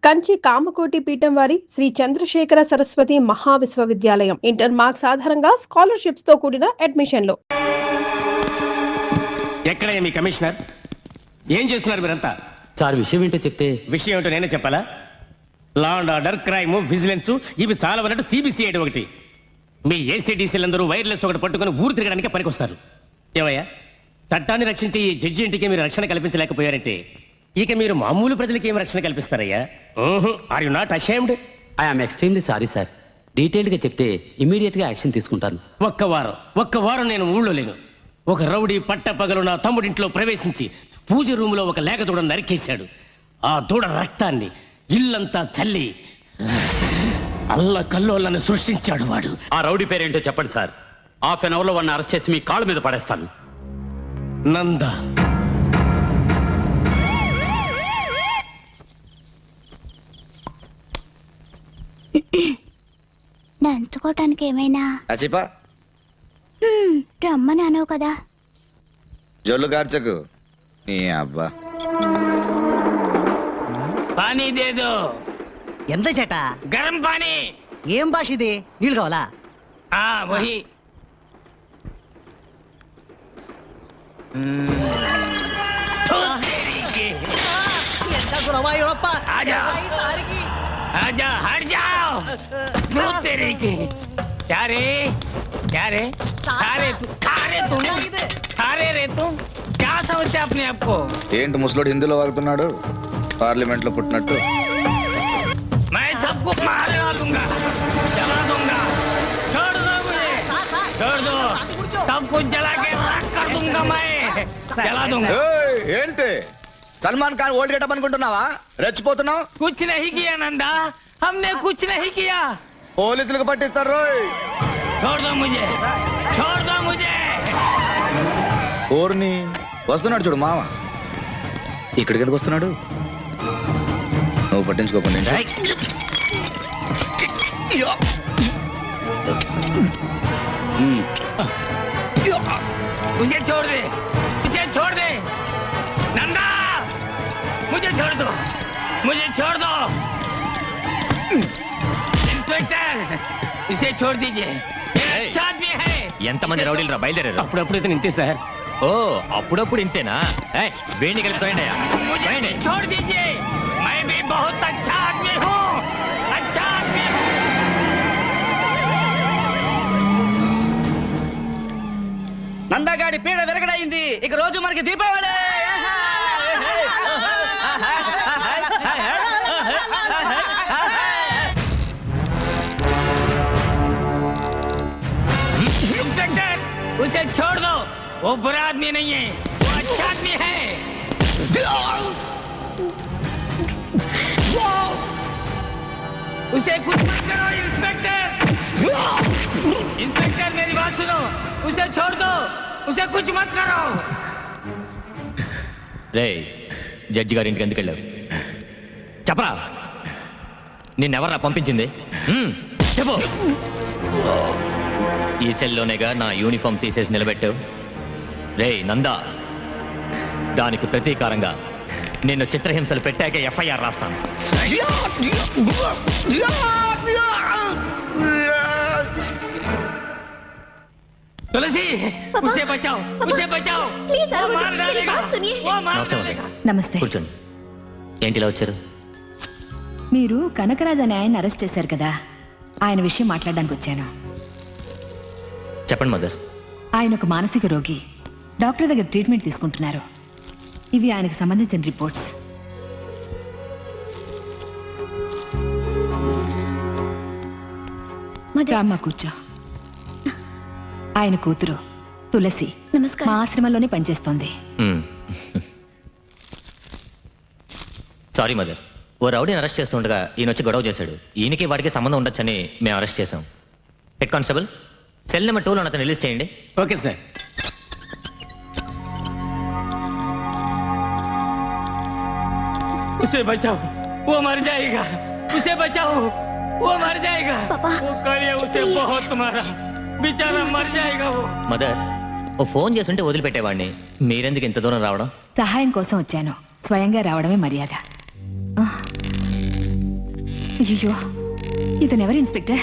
కంచి కామకోటి పీఠం వారి Shri Chandrasekhara Saraswati మహావిశ్వవిద్యాలయం inter marks ఆధారంగా స్కాలర్షిప్స్ తో కూడిన అడ్మిషన్లు. ఎక్కడయ్యా మీ కమిషనర్? ఏం చేస్తున్నారు మీరంతా? సార్ విషయం ఏంటో చెప్తే. విషయం ఏంటో నేనే చెప్పాలా? Law and order, crime, vigilance ఇవి చాలా వన్నట్టు సిబిసిఐడి ఒకటి. మీ ఏసీడీసీలందరూ వైర్లెస్ ఒకటి పట్టుకుని ఊరు తిరగడానికి పనికొస్తారు. ఏమయ్యా, చట్టాన్ని రక్షించే ఈ జడ్జి ఇంటికి మీరు రక్షణ కల్పించలేకపోయారంటే ఇక మీరు మామూలు ప్రజలకి ఏం రక్షణ కల్పిస్తారయ్యా? Are you not ashamed? I'm extremely sorry sir. డీటెయిల్డ్గా చెప్తే ఇమీడియట్గా యాక్షన్ తీసుకుంటాను. ఒక్క వారం నేను ఊళ్ళో లేను. ఒక రౌడీ పట్టపగలు నా తమ్ముడింట్లో ప్రవేశించి పూజ రూములో ఒక లేక దూడను నరికేశాడు. ఆ దూడ రక్తాన్ని ఇల్లంతా చల్లి అల్ల కల్లోలను సృష్టించాడు వాడు. ఆ రౌడీ పేరేంటో చెప్పండి సార్. హాఫ్ అన్ అవర్లో వాడిని అరెస్ట్ చేసి మీ కాళ్ళ మీద పడేస్తాను. నంద. నంచుకోవటానికి ఏమైనా రమ్మని అనవు కదా. జొల్లు గార్చకు నీ అబ్బా. పానీ దేదో. ఎంత చేట? గరం పానీ. ఏం భాష ఇది? నీళ్ళు కావాలా? వహి. आजा हट जाओ। दूध तेरे की क्या रे खा रहे रे तुम क्या समझते अपने आप को? ఏంటి ముసలోడు హిందీలో వాగుతున్నాడు పార్లమెంట్ లో పుట్టినట్టు? मैं सबको मारवा दूंगा, जला दूंगा। छोड़ दो मुझे, छोड़ दो। सब कुछ जला के राख कर दूंगा, मैं जला दूंगा। ఏంటి సల్మాన్ ఖాన్ ఓల్డ్ గెటప్ అనుకుంటున్నావా? రెచ్చిపోతున్నావు. कुछ नहीं किया नंदा, हमने कुछ नहीं किया। పోలీసులకు పట్టిస్తారు రోయ్. छोड़ दो मुझे, छोड़ दो मुझे। ఓర్ని వస్తున్నాడు చూడు మామ. ఇక్కడికి ఎందుకు వస్తున్నాడు? నువ్వు పట్టించుకోకుండా मुझे छोड़ दे, मुझे छोड़ दे नंदा, मुझे छोड़ दो, मुझे छोड़ दो। इंस्पेक्टर इसे छोड़ दीजिए, अच्छा आदमी है। ఎంతమంది రౌడీలు రా బయలుదేరారు? అప్పుడప్పుడు ఇతను ఇంతే సార్. ఓ అప్పుడప్పుడు ఇంతేనా? వేణి కలిపి मुझे छोड़ दीजिए, मैं भी बहुत अच्छा आदमी हूँ, अच्छा आदमी हूँ। నందగాడి పీడ వెరగడైంది. ఇక రోజు మనకి దీపావళి. इंस्पेक्टर उसे छोड़ दो, वो बुरा आदमी नहीं है, वो अच्छा आदमी है। उसे कुछ मत करो इंस्पेक्टर, इंस्पेक्टर मेरी बात सुनो, उसे छोड़ दो, उसे कुछ मत करो। రే జడ్జి గారి ఇంటికి ఎందుకు వెళ్ళావు? చెప్పరా, నిన్నెవర్రా పంపించింది? చెప్పు. ఈ సెల్లోనేగా నా యూనిఫామ్ తీసేసి నిలబెట్టావు. రే నందా, దానికి ప్రతీకారంగా నిన్ను చిత్రహింసలు పెట్టాక ఎఫ్ఐఆర్ రాస్తాను. तुलसी उसे बचाओ, उसे बचाओ, प्लीज वो मार डालेगा, वो मार नमस्ते डालेगा। నమస్తే. కూర్చోండి. ఏంటి ఇలా వచ్చారు? మీరు కనకరాజ్ అనే ఆయన అరెస్ట్ చేశారు కదా, ఆయన విషయం మాట్లాడడానికి వచ్చాను. చెప్పండి మదర్. ఆయన ఒక మానసిక రోగి, డాక్టర్ దగ్గర ట్రీట్మెంట్ తీసుకుంటున్నారు. ఇవి ఆయనకు సంబంధించిన రిపోర్ట్స్. రామ్మ కూర్చో. ఆయన కూతురు తులసి మా ఆశ్రమంలోనే పనిచేస్తోంది. సారీ మదర్, ఓ రౌడీని అరెస్ట్ చేస్తుండగా ఈయన వచ్చి గొడవ చేశాడు. ఈయనకి వాడికి సంబంధం ఉండొచ్చని మేము అరెస్ట్ చేశాం. హెడ్ కానిస్టేబుల్, సెల్ నెంబర్ 2లో అతను రిలీజ్ చేయండి. Okay sir. उसे बचाओ, वो मर जाएगा, उसे बचाओ, वो मर जाएगा। पापा, वो करिए उसे बहुत मारा, बेचारा मर जाएगा वो। మదర్, ఓ ఫోన్ చేస్తుంటే వదిలిపెట్టేవాడిని. మీరెందుకు ఇంత దూరం రావడం? సహాయం కోసం వచ్చాను, స్వయంగా రావడమే మర్యాద. అయ్యో, ఇతను ఎవరు ఇన్స్పెక్టర్?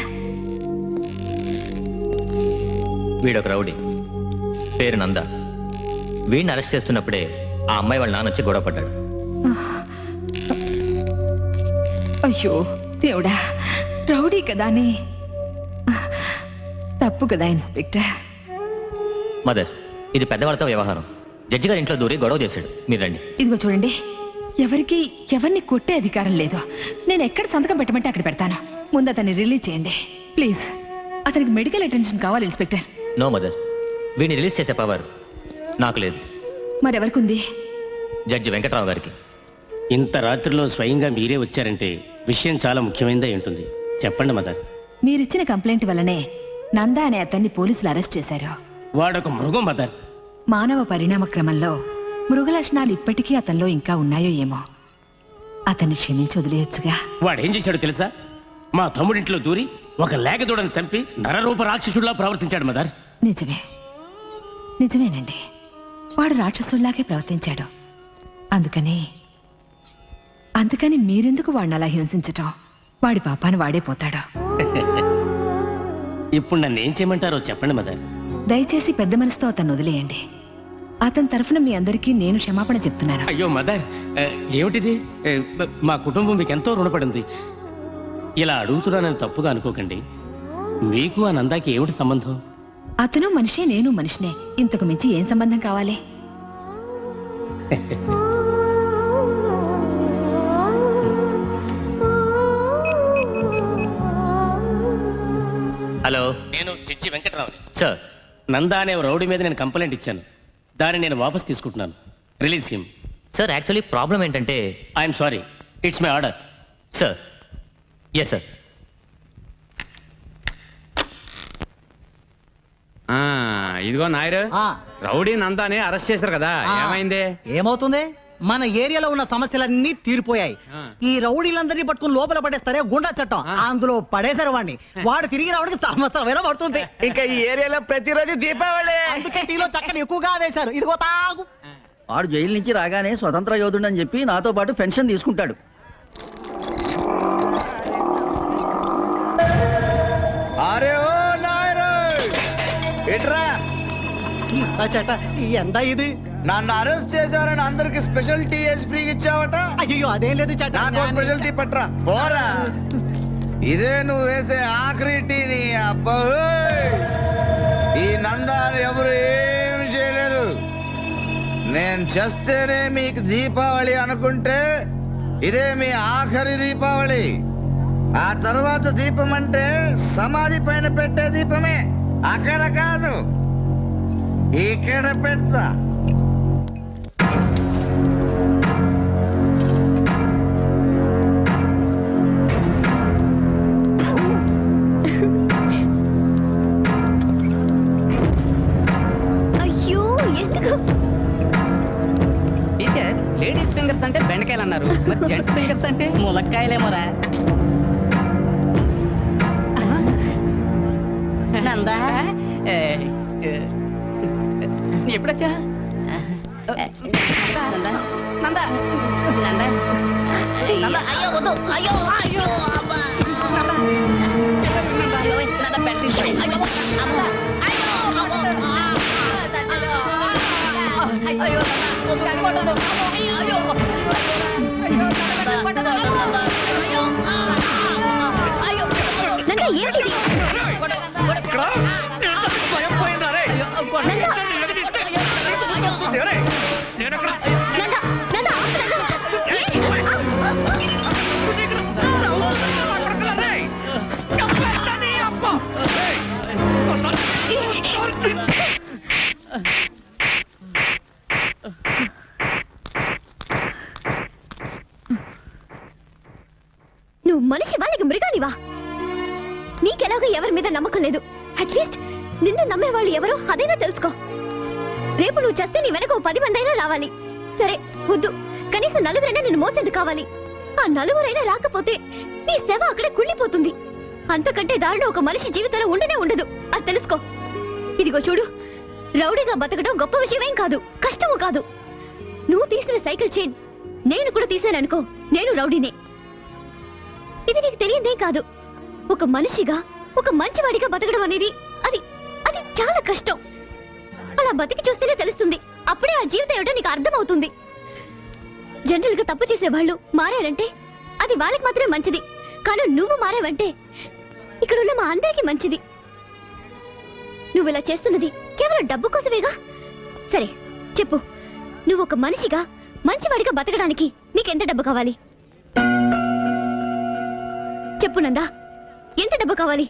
వీడొక రౌడీ, పేరు నంద. వీడిని అరెస్ట్ చేస్తున్నప్పుడే ఆ అమ్మాయి వాళ్ళ నాన్న వచ్చి గొడవ పడ్డాడు. అయ్యో దేవుడా, రౌడీ కదా అని. తప్పు కదా ఇన్స్పెక్టర్. మదర్, ఇది పెద్దవాళ్ళతో వ్యవహారం. జడ్జి గారి ఇంట్లో దూరి గొడవ చేశాడు. మీరు రండి. ఇదిగో చూడండి, ఎవరిని కొట్టే అధికారం లేదు. నేను ఎక్కడ సంతకం పెట్టమంటే అక్కడ పెడతాను. ముందు అతన్ని రిలీజ్ చేయండి ప్లీజ్. అతనికి మెడికల్ అటెన్షన్ కావాలి ఇన్స్పెక్టర్. నో మదర్, వీడిని రిలీజ్ చేసే పవర్ నాకు లేదు. మరెవరికి ఉంది? జడ్జి వెంకట్రావు గారికి. ఇంత రాత్రిలో స్వయంగా మీరే వచ్చారంటే విషయం చాలా ముఖ్యమైనదే ఉంటుంది. చెప్పండి మదర్. మీరిచ్చిన కంప్లైంట్ వల్లనే నందా అనే అతన్ని పోలీసులు అరెస్ట్ చేశారు. వాడొక మృగం మదర్. మానవ పరిణామ క్రమంలో మృగ లక్షణాలు ఇప్పటికీ అతనిలో ఇంకా ఉన్నాయో ఏమో. అతన్ని క్షమించి వదిలేయచ్చుగా. వాడేం చేశాడో తెలుసా? మా తమ్ముడింట్లో దూరి ఒక లేగదూడని చంపి నరరూప రాక్షసుడిలా ప్రవర్తించాడు మదర్. నిజమేనండి, వాడు రాక్షసుల్లాగే ప్రవర్తించాడు. అందుకని మీరెందుకు వాడిని అలా హింసించటం? వాడి పాపాన్ని వాడే పోతాడు. ఇప్పుడు నన్ను ఏం చేయమంటారో చెప్పండి మదర్. దయచేసి పెద్ద మనసుతో అతన్ని వదిలేయండి. అతని తరఫున మీ అందరికీ నేను క్షమాపణ చెప్తున్నాను. అయ్యో మదర్, ఏమిటిది? మా కుటుంబం మీకు ఎంతో రుణపడింది. ఇలా అడుగుతున్నానని తప్పుగా అనుకోకండి. మీకు ఆ నందాకి ఏమిటి సంబంధం? అతను మనిషే, నేను మనిషినే. ఇంతకు మించి ఏం సంబంధం కావాలి? హలో, నేను జడ్జి వెంకటరావుని. సార్. నందా అనే రౌడీ మీద నేను కంప్లైంట్ ఇచ్చాను. దాన్ని నేను వాపస్ తీసుకుంటున్నాను. Release him. Sir, actually problem ఏంటంటే I'm sorry, it's my order. Sir. Yes sir. ఇదిగో నాయరు, రౌడీ నందాని అరెస్ట్ చేశారు కదా, ఏమైంది? ఏమవుతుంది? మన ఏరియాలో ఉన్న సమస్యలన్నీ తీరిపోయాయి. ఈ రౌడీలందరినీ పట్టుకుని లోపల పడేస్తారే గుండా చట్టం, అందులో పడేశారు వాడిని. వాడు తిరిగి రావడానికి సంవత్సరం పడుతుంది. ఇంకా ఈ ఏరియాలో ప్రతిరోజు దీపావళి. అందుకే టీలో చక్కని ఎక్కువగా వేశారు. ఇదిగో తాగు. వాడు జైలు నుంచి రాగానే స్వతంత్ర యోధుడు అని చెప్పి నాతో పాటు పెన్షన్ తీసుకుంటాడు. అరే ఓ నాయరు, ఇట్రా. చెట్ట ఎంత ఇది? నన్ను అరెస్ట్ చేశారని అందరికి స్పెషల్ టీ వేసి ఫ్రీగా ఇచ్చావట. అయ్యో అదేం లేదు చెట్ట. నాకు స్పెషల్ టీ పట్రా. పోరా, ఇదే నువ్వు వేసే ఆఖరి టీ. నీ అబ్బా, ఈ నందాన్ని ఎవరు ఏమి చేయలేరు. నేను చేస్తేనే మీకు దీపావళి అనుకుంటే ఇదే మీ ఆఖరి దీపావళి. ఆ తర్వాత దీపం అంటే సమాధి పైన పెట్టే దీపమే. అక్కడ కాదు, ఇక్కడ పెడతా. అయ్యో ఎందుకు? టీచర్, లేడీస్ ఫింగర్స్ అంటే బెండకాయలు అన్నారు, మరి జెంట్స్ ఫింగర్స్ అంటే ములక్కాయలేమోరా. నందా, ఎప్పుడొచ్చా? నందా, నందా, నందా, అయ్యో వద్దు, అయ్యో అయ్యో అబ్బా, నందా, అయ్యో నందా పెట్టింది, అయ్యో అబ్బా, అయ్యో అబ్బో, అయ్యో నందా, అయ్యో నందా, ఏంటిది? నువ్వు మనిషి వాళ్ళకి మృగానివా? నీకెలాగో ఎవరి మీద నమ్మకం లేదు. అట్లీస్ట్ నిన్ను నమ్మేవాళ్ళు ఎవరో అదైనా తెలుసుకో. రేపు నువ్వు చేస్తే నీ వెనక 10 మంది అయినా రావాలి. సరే వద్దు, కనీసం 4 నిన్ను మోసేందుకు కావాలి. ఆ 4 రాకపోతే నీ సేవ అక్కడే కుళ్ళిపోతుంది. అంతకంటే దారుణం ఒక మనిషి జీవితంలో ఉండనే ఉండదు. అది తెలుసుకో. ఇదిగో చూడు, రౌడీగా బతకడం గొప్ప విషయమేం కాదు, కష్టము కాదు. నువ్వు తీసిన సైకిల్ చైన్ నేను కూడా తీసాననుకో, నేను రౌడీనే. ఇది నీకు తెలియదేం కాదు. ఒక మనిషిగా, ఒక మంచివాడిగా బతకడం అనేది అది అది చాలా కష్టం. అలా బతికి చూస్తేనే తెలుస్తుంది. అప్పుడే ఆ జీవితం ఏమిటో నీకు అర్థమవుతుంది. జనరల్ గా తప్పు చేసే వాళ్ళు మారారంటే అది వాళ్ళకి మాత్రమే మంచిది. కానీ నువ్వు మారావంటే ఇక్కడ ఉన్న మా అందరికీ మంచిది. నువ్వు ఇలా చేస్తున్నది కేవలం డబ్బు కోసమేగా? సరే చెప్పు, నువ్వు ఒక మనిషిగా మంచివాడిగా బతకడానికి నీకెంత డబ్బు కావాలి? చెప్పు నందా, ఎంత డబ్బు కావాలి?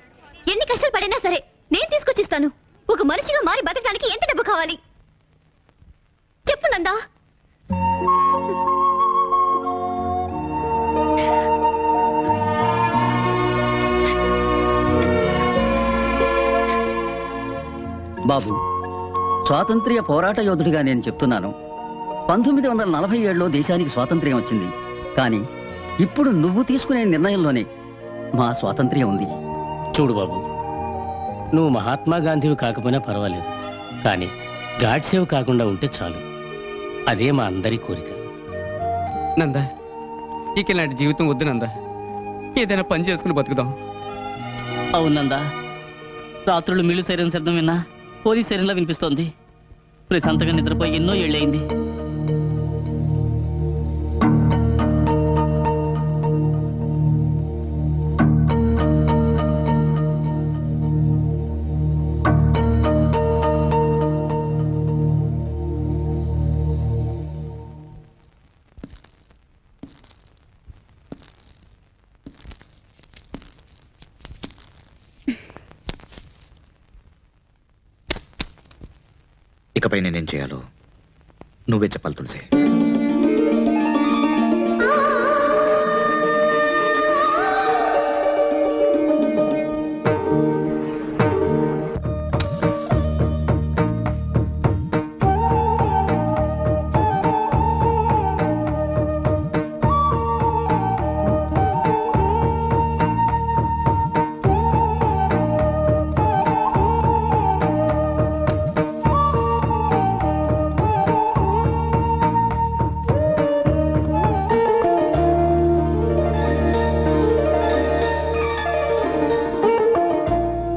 ఎన్ని కష్టాలు పడినా సరే నేను తీసుకొచ్చిస్తాను. ఒక మనిషిగా మారి బతకడానికి ఎంత డబ్బు కావాలి? చెప్పు నందా. బాబు, స్వాతంత్ర్య పోరాట యోధుడిగా నేను చెప్తున్నాను. 1947లో దేశానికి స్వాతంత్ర్యం వచ్చింది. కానీ ఇప్పుడు నువ్వు తీసుకునే నిర్ణయంలోనే మా స్వాతంత్ర్యం ఉంది. చూడు బాబు, నువ్వు మహాత్మా గాంధీవి కాకపోయినా పర్వాలేదు, కానీ గాడ్సేవ్ కాకుండా ఉంటే చాలు. అదే మా అందరి కోరిక. నందా, ఇక ఇలాంటి జీవితం వద్దు నందా. ఏదైనా పని చేసుకుని బతుకుదాం. అవునందా, రాత్రులు మిల్లు సైరన్ శబ్దం విన్నా పోలీస్ సైరన్లా వినిపిస్తోంది. ప్రశాంతంగా నిద్రపోయి ఎన్నో ఏళ్ళయింది. ఇకపై నేనేం చేయాలో నువ్వే చెప్పాలి తులసి.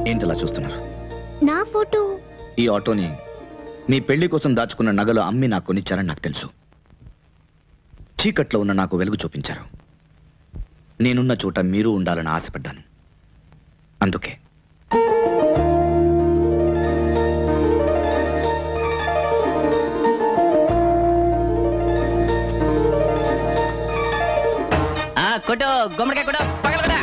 ఏంటలా చూస్తున్నారు? నా ఫోటో. ఈ ఆటోని మీ పెళ్లి కోసం దాచుకున్న నగలు అమ్మి నాకు కొనిచ్చారని నాకు తెలుసు. చీకట్లో ఉన్న నాకు వెలుగు చూపించారు. నేనున్న చోట మీరు ఉండాలని ఆశపడ్డాను. అందుకే కొట్టు, గుమ్మడికాయ కొట్టు, పగల కొట్టు.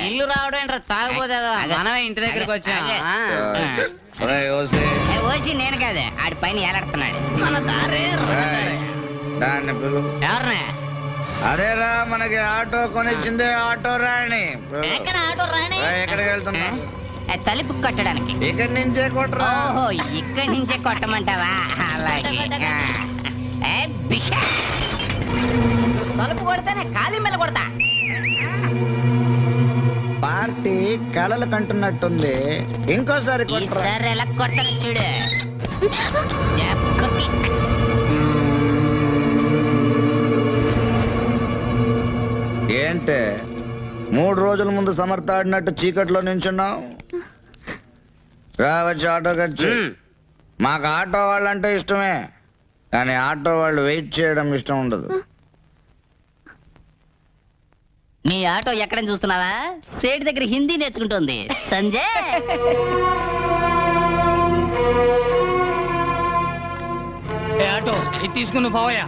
ఇల్లు రావడం ఏంట్రా తాగబోదేదో మనమే ఇంటి దగ్గరికి వచ్చాం. ఓసి నేను కాదే, ఆడి పైన ఏలాడుతున్నాడు. మన దారే ఎవరినా? అదేరా మనకి ఆటో కొనిచ్చిందే ఆటో రాణి. ఎక్కడ ఆటో రాణి? ఎక్కడికి వెళ్తున్నా? తలుపు కొట్టడానికి. ఇక్కడి నుంచే కొట్టరా? ఓహో, ఇక్కడి నుంచే కొట్టమంటావా? అలాగే. తలుపు కొడితేనే ఖాళీ మీద కొడతా. పార్టీ కళలు కంటున్నట్టుంది, ఇంకోసారి సరే ఎలా కొడతాను చూడు. ఏంటే 3 రోజుల ముందు సమర్థాడినట్టు చీకట్లో నించున్నావు? రావచ్చు ఆటో ఖర్చు. మాకు ఆటో వాళ్ళంటే ఇష్టమే, కానీ ఆటో వాళ్ళు వెయిట్ చేయడం ఇష్టం ఉండదు. నీ ఆటో ఎక్కడని చూస్తున్నావా? సేటు దగ్గర హిందీ నేర్చుకుంటుంది సంజయ్. ఇది తీసుకుని పోవయ్యా.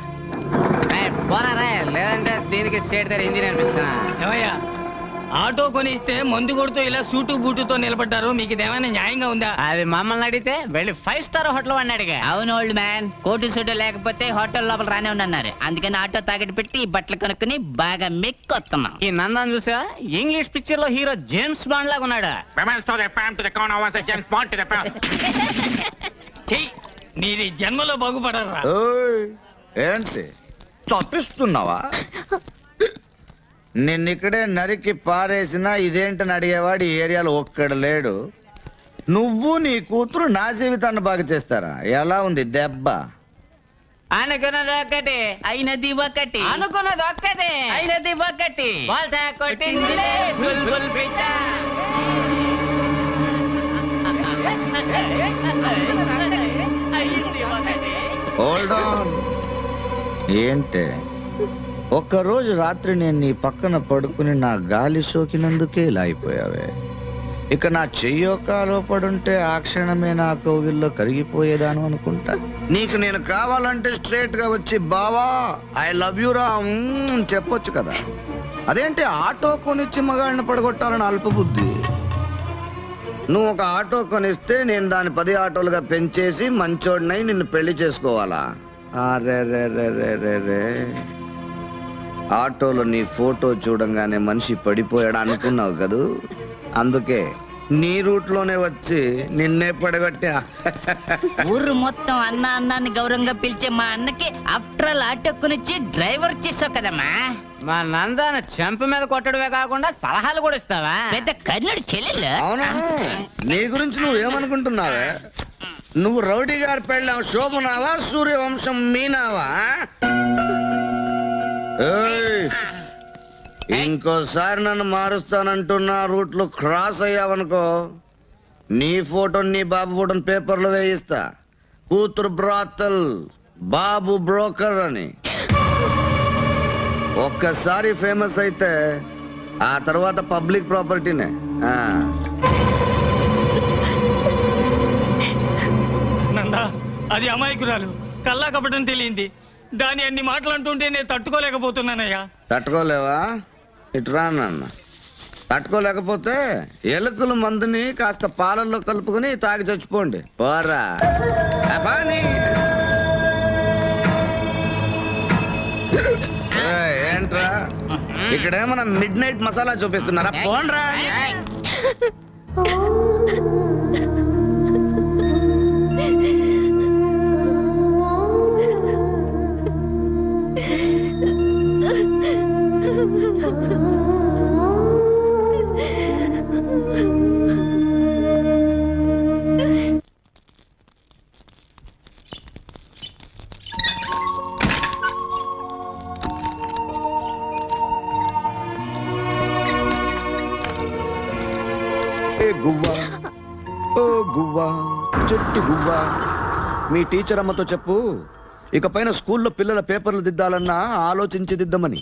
పోనారా లేదంటే దీనికి స్టేట్ దగ్గర ఇంజిన్ అనిపిస్తున్నా. ఏమయ్యా ఆటో కొని ఇస్తే మందు కొడుతూ ఇలా సూటు బూటుతో నిలబడ్డారు, మీకు ఇదేమైనా న్యాయంగా ఉందా? అది మమ్మల్ని అడిగితే వెళ్ళి 5 స్టార్ హోటల్ వాడిని అడిగా. అవును ఓల్డ్ మ్యాన్, కోటు సూటు లేకపోతే హోటల్ లోపల రానే ఉండన్నారు. అందుకని ఆటో తాగటి పెట్టి ఈ బట్టలు కొనుక్కుని బాగా మెక్కొస్తున్నాం. ఈ నందాన్ని చూసా ఇంగ్లీష్ పిక్చర్ లో హీరో జేమ్స్ బాండ్ లాగా ఉన్నాడు. చెయ్యి నీది జన్మలో బాగుపడరా. ఓయ్, ఏంటి తప్పిస్తున్నావా? నిన్నిక్కడే నరికి పారేసినా ఇదేంటని అడిగేవాడు ఈ ఏరియాలో ఒక్కడ లేడు. నువ్వు నీ కూతురు నా జీవితాన్ని బాగా చేస్తారా? ఎలా ఉంది దెబ్బ? అనుకున్నది ఒక్కటి అయినది ఒకటి, అనుకున్నది ఒక్కటి అయినది ఒకటి. బోల్తా కొట్టిందిలే బుల్బుల్ పిట్ట. Hold on. ఏంటే ఒక్కరోజు రాత్రి నేను నీ పక్కన పడుకుని నా గాలి సోకినందుకే ఇలా అయిపోయావే. ఇక నా చెయ్యో కాలో పడుంటే ఆ క్షణమే నా కౌగిల్లో కరిగిపోయేదాను అనుకుంటా. నీకు నేను కావాలంటే స్ట్రేట్ గా వచ్చి బావా ఐ లవ్ యూ రా చెప్పొచ్చు కదా. అదేంటి ఆటో కొనిచ్చి మగాళ్ళని పడగొట్టాలని అల్పబుద్ధి. నువ్వు ఒక ఆటో కొనిస్తే నేను దాన్ని 10 ఆటోలుగా పెంచేసి మంచోడినై నిన్ను పెళ్లి చేసుకోవాలా? అరే ఆటోలో నీ ఫోటో చూడంగానే మనిషి పడిపోయాడు అనుకున్నావు కదూ, అందుకే నీ రూట్లోనే వచ్చి నిన్నే పడగొట్టా. ఊరు మొత్తం అన్న అన్నాన్ని గౌరవంగా పిలిచే మా అన్నకి ఆఫ్టర్ ఆల్ ఆటోక్కునిచ్చి డ్రైవర్ చేసావు కదమ్మా. మా నందాన చెంప మీద కొట్టడమే కాకుండా సలహాలు కూడా ఇస్తావా? పెద్ద కర్ణుడు చెల్లెలు. అవునా? నీ గురించి నువ్వు ఏమనుకుంటున్నావే? నువ్వు రౌడీ గారి పెళ్ళాం శోభనావా, సూర్యవంశం మీనావా? ఇంకోసారి నన్ను మారుస్తానంటున్నా రూట్లు క్రాస్ అయ్యావనుకో నీ ఫోటో నీ బాబు ఫోటోని పేపర్లో వేయిస్తా. కూతురు బ్రాతల్, బాబు బ్రోకర్ అని. ఒక్కసారి ఫేమస్ అయితే ఆ తర్వాత పబ్లిక్ ప్రాపర్టీనే. నందా అది అమాయకురాలు, కల్లా కపటం తెలియంది. దాని అన్ని మాటలు అంటుంటే నేను తట్టుకోలేకపోతున్నానయ్యా. తట్టుకోలేవా? ఇటురా నాన్న. తట్టుకోలేకపోతే ఎలుకల మందుని కాస్త పాలల్లో కలుపుకుని తాగి చచ్చిపోండి. పోరా ఏంట్రా ఇక్కడేమన్నా మిడ్ నైట్ మసాలా చూపిస్తున్నారా? పోండ్రా. గువ్వా ఓ గువ్వా చెట్టు గువ్వా, మీ టీచర్ అమ్మతో చెప్పు ఇకపైన స్కూల్లో పిల్లల పేపర్లు దిద్దాలన్నా ఆలోచించి దిద్దమని.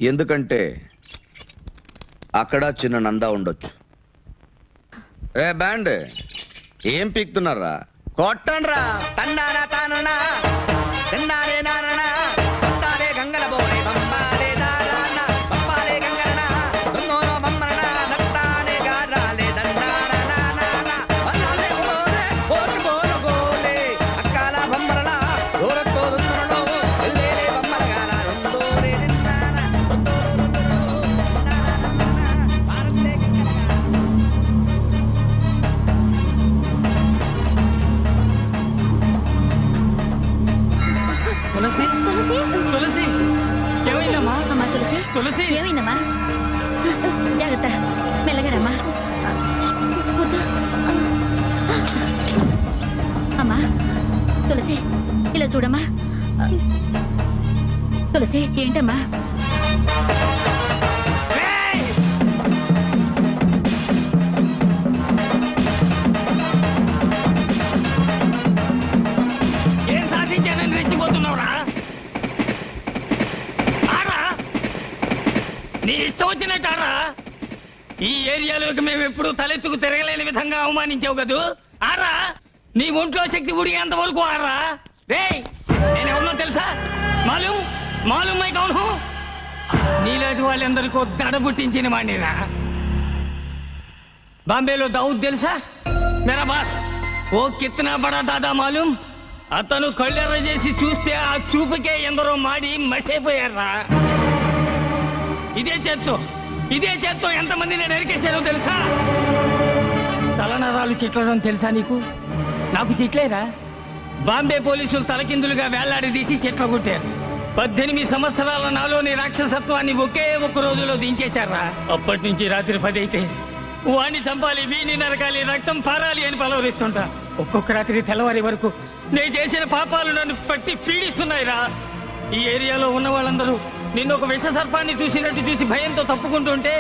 ఎందుకంటే అక్కడ చిన్న నందా ఉండొచ్చు. ఏ బ్యాండ్ ఏం పీక్తున్నారా? కొట్టండ్రా. తండానా తాననా తండానే నాననా కొట్టాలే గంగల బోరే బొమ్మాలే దారానా బొమ్మాలే గంగలనా దొంగోనో బొమ్మలనా దత్తానే గారాలే దండానా నానా వన్నాలే బోరే బోరు బోరు గోలే అక్కాల బొమ్మలనా దూరతో దున్ననో ఎల్లేలే బొమ్మల గారా దొందోరే నిన్నానా భారతే గంగలనా. తులసి తులసి ఏమైందమ్మా? అమ్మా తులసి, తులసి ఏమైందమ్మా? జాగ్రత్త, మెల్లగా రమ్మా. కూర్చో. అమ్మా తులసి, ఇలా చూడమ్మా. తులసి ఏంటమ్మా? ఏం సాధించానని రెచ్చిపోతున్నావురా? ఆరా నీ ఇష్టం వచ్చినట్టు ఆరా. ఈ ఏరియాలోకి మేము ఎప్పుడు తలెత్తుకు తిరగలేని విధంగా అవమానించావు కదూ. ఆరా నీ ఒంట్లో శక్తి ఉడిగేంత వరకు ఆరా. రేయ్ నేనెవరినో తెలుసా? మాలూం మాలూం మై కౌన్ హూ? నీలాంటి వాళ్ళందరికీ దడ పుట్టించిన వాడినిరా. బాంబేలో దావుద్ తెలుసా? మేరా బాస్. ఓ కిత్నా బడా దాదా మాలూం. అతను కళ్ళెర్ర చేసి చూస్తే ఆ చూపుకే ఎందరో మాడి మసైపోయారా. ఇదే చేత్తో ఎంతమందిని నరికేశారో తెలుసా? తలనరాలు చిట్లడం తెలుసా నీకు? నాకు చిట్లేరా. బాంబే పోలీసులు తలకిందులుగా వేలాడదీసి చెట్ల కొట్టారు. 18 సంవత్సరాల నాలోని రాక్షసత్వాన్ని ఒకే ఒక్క రోజులో దించేశారా. అప్పటి నుంచి రాత్రి 10 అయితే వాణ్ణి చంపాలి, వీణ్ణి నరకాలి, రక్తం పారాలి అని పలవరిస్తుంటా. ఒక్కొక్క రాత్రి తెల్లవారి వరకు నేను చేసిన పాపాలు నన్ను పట్టి పీడిస్తున్నాయిరా. ఈ ఏరియాలో ఉన్న వాళ్ళందరూ నిన్ను ఒక విష సర్పాన్ని చూసినట్టు చూసి భయంతో తప్పుకుంటుంటే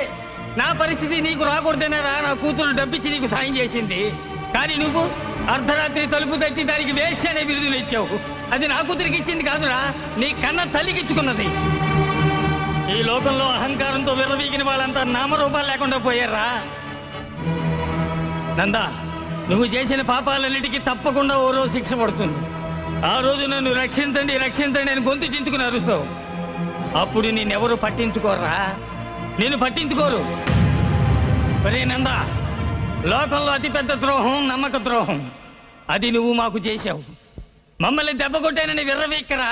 నా పరిస్థితి నీకు రాకూడదేనారా నా కూతురు డబ్బిచ్చి నీకు సాయం చేసింది. కానీ నువ్వు అర్ధరాత్రి తలుపు తట్టి దానికి వేస్ట్ అనే బిరుదులు ఇచ్చావు. అది నా కూతురికి ఇచ్చింది కాదురా, నీ కన్న తల్లికిచ్చుకున్నది. ఈ లోకంలో అహంకారంతో విర్రవీగిన వాళ్ళంతా నామరూపాలు లేకుండా పోయారా. నందా, నువ్వు చేసిన పాపాలన్నిటికీ తప్పకుండా ఓ రోజు శిక్ష పడుతుంది. ఆ రోజు నన్ను రక్షించండి రక్షించండి అని గొంతు చించుకుని అరుస్తావు. అప్పుడు నేనెవరు పట్టించుకోరా, నేను పట్టించుకోరు. ఒరే నందా, లోకంలో అతిపెద్ద ద్రోహం నమ్మక ద్రోహం. అది నువ్వు మాకు చేశావు. మమ్మల్ని దెబ్బ కొట్టానని విర్రవీక్కరా.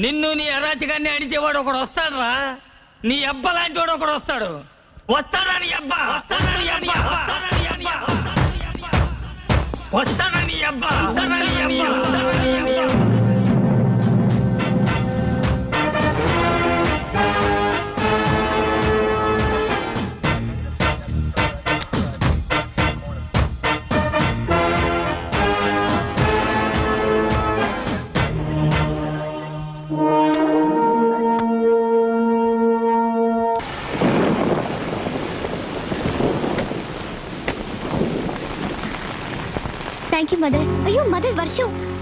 నిన్ను నీ అరాచకాన్ని అడిచేవాడు ఒకడు వస్తాడురా. నీ అబ్బ లాంటి వాడు ఒకడు వస్తాడు. వస్తాడా నీ అబ్బా? వస్తాడా నీ అబ్బా? వస్తాడా నీ అబ్బా? వస్తాడా నీ అబ్బా? Thank you mother. అయ్యో మదర్,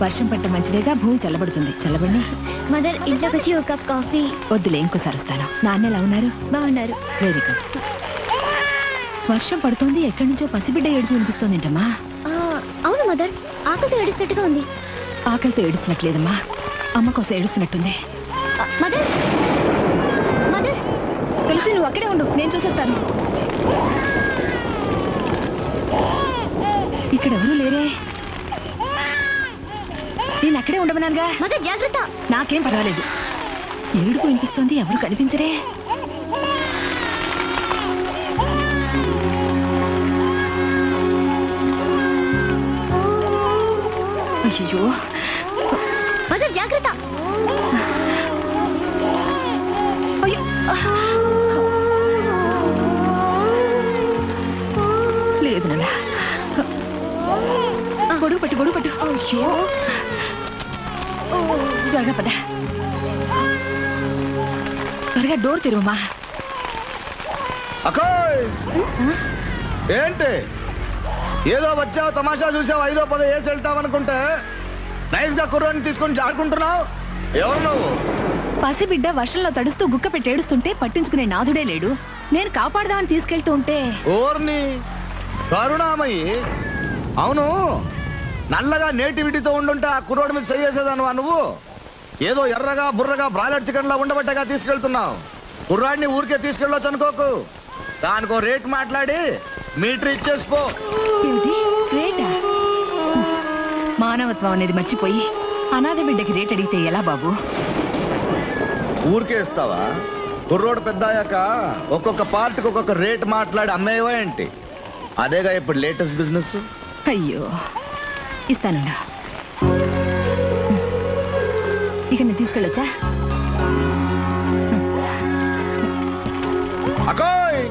వర్షం పట్ట మంచిదేగా, భూమి చల్లబడుతుంది. చల్లబడి మదర్, ఇంట్లోకి వచ్చి ఒక కప్ కాఫీ. వద్దులే, ఇంకోసారి వస్తాను. నాన్న ఎలా ఉన్నారు? బాగున్నారు. Very good. వర్షం పడుతోంది, ఎక్కడి నుంచో పసిబిడ్డ ఏడుపు వినిపిస్తోంది ఏంటమ్మా? అవును మదర్, ఆకలితో ఏడుస్తున్నట్టుగా ఉంది. ఆకలితో ఏడుస్తున్నట్లేదమ్మా, అమ్మ కోసం ఏడుస్తున్నట్టుంది. మదర్ మదర్, తులసి నువ్వు అక్కడే ఉండు, నేను చూసేస్తాను. ఇక్కడ ఎవరూ లేరే. నేను అక్కడే ఉండమన్నానుగా. మదర్ జాగ్రత్త. నాకేం పర్వాలేదు. ఏడుపు వినిపిస్తోంది, ఎవరు కనిపించరే. అయ్యో మదర్ జాగ్రత్త. అయ్యో లేదు నాన్న, గొడుగు పట్టు. అయ్యో త్వరగా పద, త్వరగా డోర్ తెరువమ్మా. అక్కోయ్, ఏంటి ఏదో వచ్చావు, తమాషా చూసావు, 5-10 వేసి వెళ్తావనుకుంటే నైస్ గా కుర్రాన్ని తీసుకొని జారుకుంటున్నావు. ఎవరు నువ్వు? పసిబిడ్డ వర్షంలో తడుస్తూ గుక్క పెట్టి ఏడుస్తుంటే పట్టించుకునే నాథుడే లేడు. నేను కాపాడదామని తీసుకెళ్తూ ఉంటే ఓర్ని కరుణామయ్యి. అవును, నల్లగా నేటివిటీతో ఉండుంటే ఆ కుర్రోడి మీద చేసేదాను నువ్వు. ఏదో ఎర్రగా బుర్రగా బ్రాయిలర్ చికెన్ లా ఉండబట్టగా తీసుకెళ్తున్నావు. కుర్రాడిని ఊరికే తీసుకెళ్ళొచ్చు అనుకోకు. దానికో రేట్ మాట్లాడి మీటర్ ఇచ్చేసిపో. రేటా? మానవత్వం అనేది మర్చిపోయి అనాథ బిడ్డకి రేట్ అడిగితే ఎలా బాబు? ఊరికే ఇస్తావా? కుర్రోడు పెద్ద అయ్యాక ఒక్కొక్క పార్ట్కి ఒక్కొక్క రేట్ మాట్లాడి అమ్మేవా ఏంటి? అదేగా ఇప్పుడు లేటెస్ట్ బిజినెస్. అయ్యో, ఇస్తానుండా. ఇక నేను తీసుకెళ్ళొచ్చా? అకోయ్,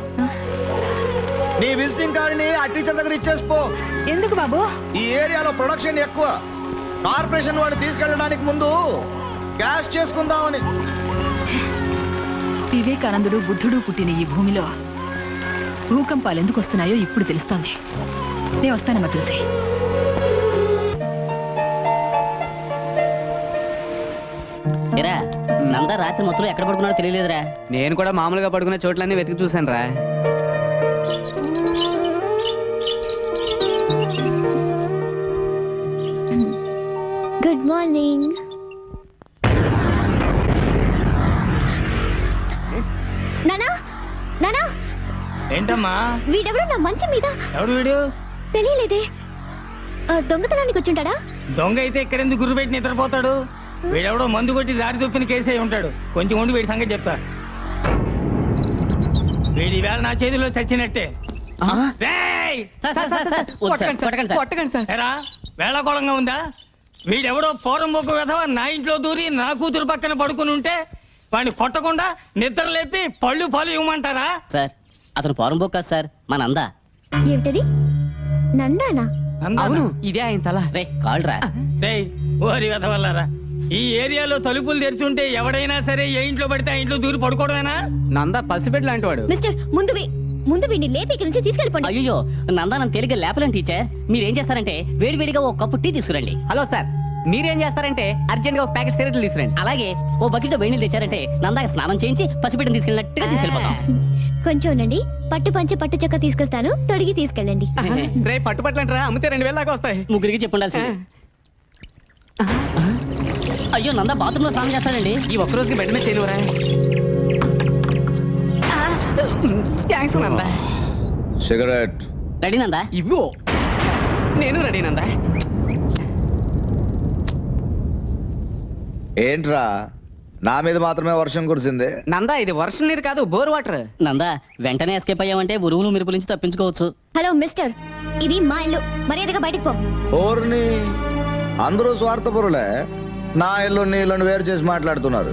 నీ విజిటింగ్ కార్డుని ఆ టీచర్ దగ్గర ఇచ్చేసిపో. ఎందుకు బాబు? ఈ ఏరియాలో ప్రొడక్షన్ ఎక్కువ. కార్పొరేషన్ వాడు తీసుకెళ్ళడానికి ముందు క్యాష్ చేసుకుందామని. వివేకానందుడు బుద్ధుడు పుట్టిన ఈ భూమిలో భూకంపాలు ఎందుకు వస్తున్నాయో ఇప్పుడు తెలుస్తోంది. నేను వస్తానమ్మా తులసి. నందా రాత్రి మొత్తం ఎక్కడ పడుకున్నాడో తెలియలేదురా. నేను కూడా మామూలుగా పడుకునే చోట్లన్నీ వెతికి చూశాను రా. Good morning. నానా ఏంటమ్మా వీడెవడో నా మంచం మీద. ఎవడు వీడు? తెలియలేదే. దొంగతనానికి వచ్చుంటాడా? దొంగ అయితే ఇక్కడెందుకు గుర్రు పెట్టి నిద్రపోతాడు? వీడెవడో మందు కొట్టి దారి తప్పిన కేసు అయి ఉంటాడు. కొంచెం ఉండి వీడి సంగతి చెప్తా. వీడి వేళ నా చేతిలో చచ్చినట్టే. రేయ్! కొట్టకండి సార్. ఎరా, వేళకోళంగా ఉందా? వీడెవడో పోరం బొక్క వెధవ నా ఇంట్లో దూరి నా కూతురు పక్కన పడుకుని ఉంటే వాడిని కొట్టకుండా నిద్ర లేపి పళ్ళు పాలు ఇవ్వమంటారా? సార్ అతను పోరం బొక్క సార్ మన నందా. ఏమిటది? నందానా? అవును, ఇదే ఆయన తల. రే కాల్రా. రేయ్, ఓరి వెధవల్లారా, ఈ ఏరియాలో తలుపులు తెరిచుంటే ఎవడైనా సరే ఏ ఇంట్లో పడితే ఆ ఇంట్లో దూరి పడుకోవడమేనా? నందా పసిబిడ్డ లాంటి వాడు. మిస్టర్ ముందు వీడిని లేపి ఇక్కడి నుంచి తీసుకెళ్ళిపోండి. అయ్యో నందా నన్ను తేలిగ్గా లేపలేను టీచర్. మీరేం చేస్తారంటే వేడివేడిగా ఒక కప్పు టీ తీసుకురండి. హలో సార్, మీరేం చేస్తారంటే అర్జెంట్ గా ఒక ప్యాకెట్ సిగరెట్లు తీసుకురండి. అలాగే ఓ బకెట్ వేడి నీళ్ళు తెచ్చారంటే నందాకి స్నానం చేయించి పసిబిడ్డను తీసుకెళ్ళినట్టుగా తీసుకెళ్ళిపోతాం. కొంచెం ఉండండి, పట్టు పంచి పట్టు చక్క తీసుకొస్తాను, తొడిగి తీసుకెళ్ళండి. రే పట్టుపట్లంటారా, అమ్మితే 2000 దాకా వస్తాయి. ముగ్గురికి చెప్పుండాల్సింది. అయ్యో నందా బాత్రూమ్ లో స్నానం చేస్తాడండి. ఈ ఒక్క రోజుకి బెడ్ మీద చేయనురా. Thanks Nanda. Cigarette ready Nanda? ఇవ్వు. నేను రెడీ నందా. ఏంట్రా నా మీద మాత్రమే వర్షం కురిసింది? నందా ఇది వర్షం నీరు కాదు, బోర్ వాటర్. నందా వెంటనే ఎస్కేప్ అయ్యామంటే ఉరువులు మెరుపుల నుంచి తప్పించుకోవచ్చు. హలో మిస్టర్, ఇది మా ఇల్లు, మర్యాదగా బయటికి పో. ఓర్ని అందరూ స్వార్థపరులే. నా ఇల్లు నీ ఇల్లుని వేరు చేసి మాట్లాడుతున్నారు.